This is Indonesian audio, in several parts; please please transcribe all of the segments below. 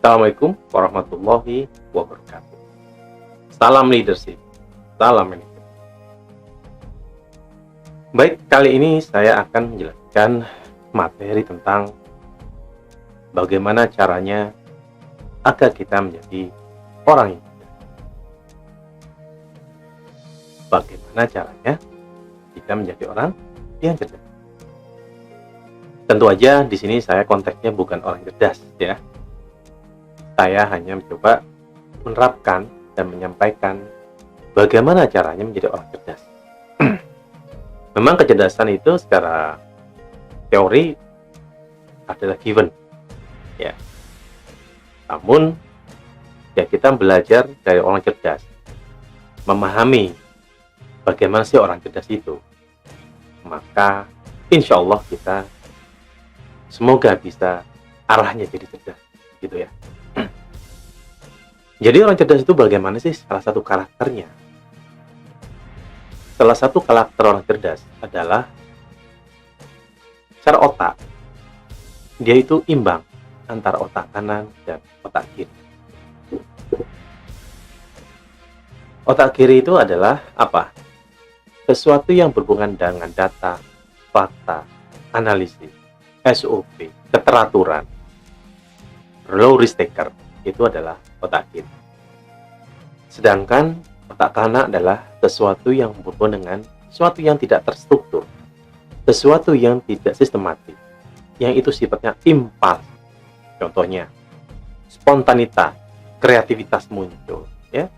Assalamualaikum warahmatullahi wabarakatuh. Salam leadership, salam manajemen. Baik, kali ini saya akan menjelaskan materi tentang bagaimana caranya agar kita menjadi orang yang cerdas. Bagaimana caranya kita menjadi orang yang cerdas? Tentu aja di sini saya konteksnya bukan orang cerdas ya. Saya hanya mencoba menerapkan dan menyampaikan bagaimana caranya menjadi orang cerdas. Memang kecerdasan itu secara teori adalah given, ya. Namun, ya kita belajar dari orang cerdas, memahami bagaimana sih orang cerdas itu, maka insya Allah kita semoga bisa arahnya jadi cerdas, gitu ya. Jadi orang cerdas itu bagaimana sih salah satu karakternya? Salah satu karakter orang cerdas adalah secara otak, dia itu imbang antara otak kanan dan otak kiri. Otak kiri itu adalah apa? Sesuatu yang berhubungan dengan data, fakta, analisis, SOP, keteraturan, low risk taker, itu adalah otak kiri. Sedangkan otak kanan adalah sesuatu yang berhubungan dengan sesuatu yang tidak terstruktur, sesuatu yang tidak sistematis, yang itu sifatnya impuls. Contohnya, spontanitas, kreativitas muncul, ya.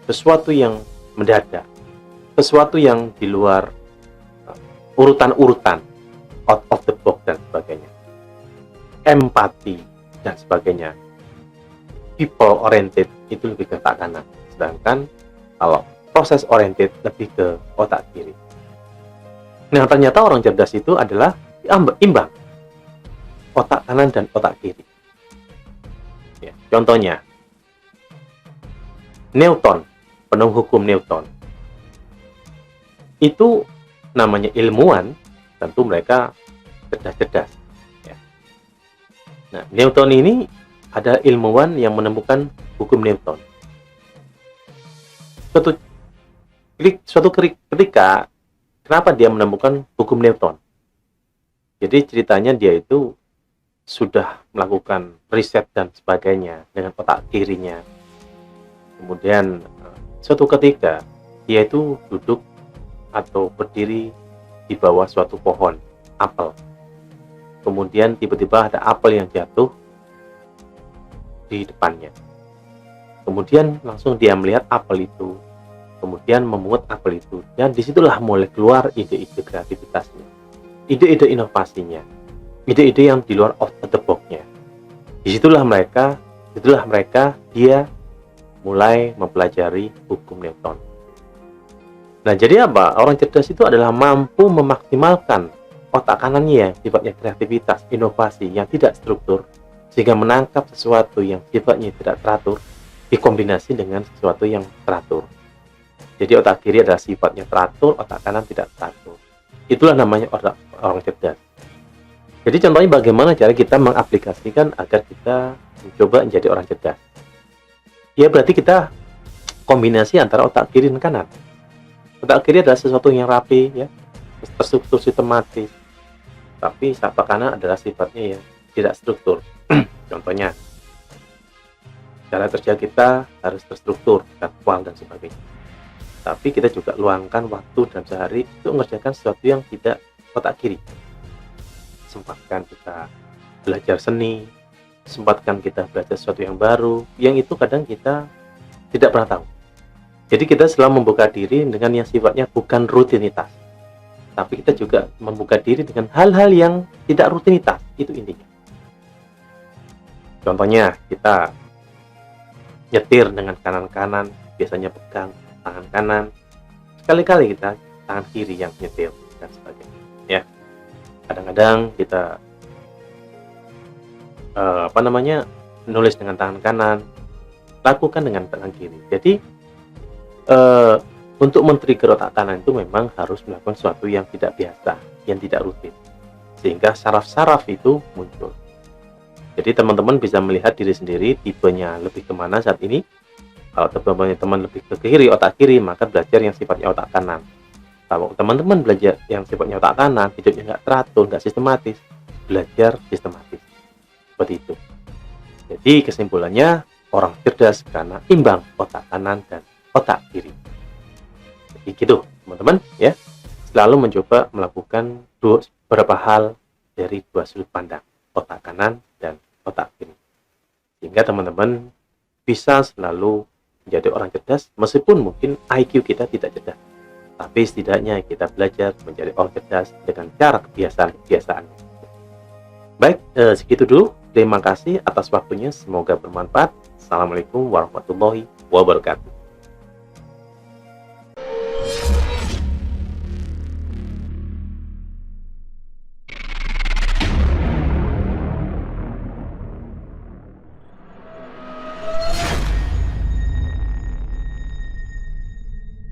Sesuatu yang mendadak, sesuatu yang di luar urutan-urutan, out of the box dan sebagainya. Empati dan sebagainya. People oriented itu lebih ke otak kanan, sedangkan kalau proses oriented lebih ke otak kiri. Nah, ternyata orang cerdas itu adalah imbang otak kanan dan otak kiri. Ya, contohnya Newton, penemu hukum Newton, itu namanya ilmuwan, tentu mereka cerdas-cerdas. Ya. Nah, Newton ini ada ilmuwan yang menemukan hukum Newton. Suatu ketika, kenapa dia menemukan hukum Newton? Jadi ceritanya dia itu sudah melakukan riset dan sebagainya dengan otak kirinya. Kemudian suatu ketika dia itu duduk atau berdiri di bawah suatu pohon apel. Kemudian tiba-tiba ada apel yang jatuh di depannya. Kemudian langsung dia melihat apel itu, kemudian memungut apel itu, dan disitulah mulai keluar ide-ide kreativitasnya, ide-ide inovasinya, ide-ide yang di luar of the box-nya. Disitulah mereka dia mulai mempelajari hukum Newton. Nah, jadi apa? Orang cerdas itu adalah mampu memaksimalkan otak kanannya yang sifatnya kreativitas, inovasi yang tidak struktur, sehingga menangkap sesuatu yang sifatnya tidak teratur dikombinasi dengan sesuatu yang teratur. Jadi otak kiri adalah sifatnya teratur, otak kanan tidak teratur. Itulah namanya orang cerdas. Jadi contohnya bagaimana cara kita mengaplikasikan agar kita mencoba menjadi orang cerdas. Ya berarti kita kombinasi antara otak kiri dan kanan. Otak kiri adalah sesuatu yang rapi, ya, terstruktur, sistematis. Tapi otak kanan adalah sifatnya yang tidak struktur. Contohnya, cara kerja kita harus terstruktur, jadwal dan sebagainya. Tapi kita juga luangkan waktu dan sehari untuk mengerjakan sesuatu yang tidak otak kiri. Sempatkan kita belajar seni, sempatkan kita belajar sesuatu yang baru, yang itu kadang kita tidak pernah tahu. Jadi kita selalu membuka diri dengan yang sifatnya bukan rutinitas, tapi kita juga membuka diri dengan hal-hal yang tidak rutinitas, itu intinya. Contohnya kita nyetir dengan kanan-kanan, biasanya pegang tangan kanan, sekali-kali kita tangan kiri yang nyetir dan sebagainya. Ya, kadang-kadang kita nulis dengan tangan kanan, lakukan dengan tangan kiri. Jadi untuk men-trigger otak kanan itu memang harus melakukan sesuatu yang tidak biasa, yang tidak rutin, sehingga saraf-saraf itu muncul. Jadi teman-teman bisa melihat diri sendiri tipenya lebih kemana saat ini. Kalau teman-teman lebih ke kiri, otak kiri, maka belajar yang sifatnya otak kanan. Kalau teman-teman belajar yang sifatnya otak kanan, hidupnya nggak teratur, nggak sistematis, belajar sistematis. Seperti itu. Jadi kesimpulannya, orang cerdas karena imbang otak kanan dan otak kiri. Jadi gitu teman-teman ya. Selalu mencoba melakukan beberapa hal dari dua sudut pandang, otak kanan dan otak kiri. Sehingga teman-teman bisa selalu menjadi orang cerdas meskipun mungkin IQ kita tidak cerdas. Tapi setidaknya kita belajar menjadi orang cerdas dengan cara kebiasaan-kebiasaan. Baik, segitu dulu. Terima kasih atas waktunya. Semoga bermanfaat. Assalamualaikum warahmatullahi wabarakatuh.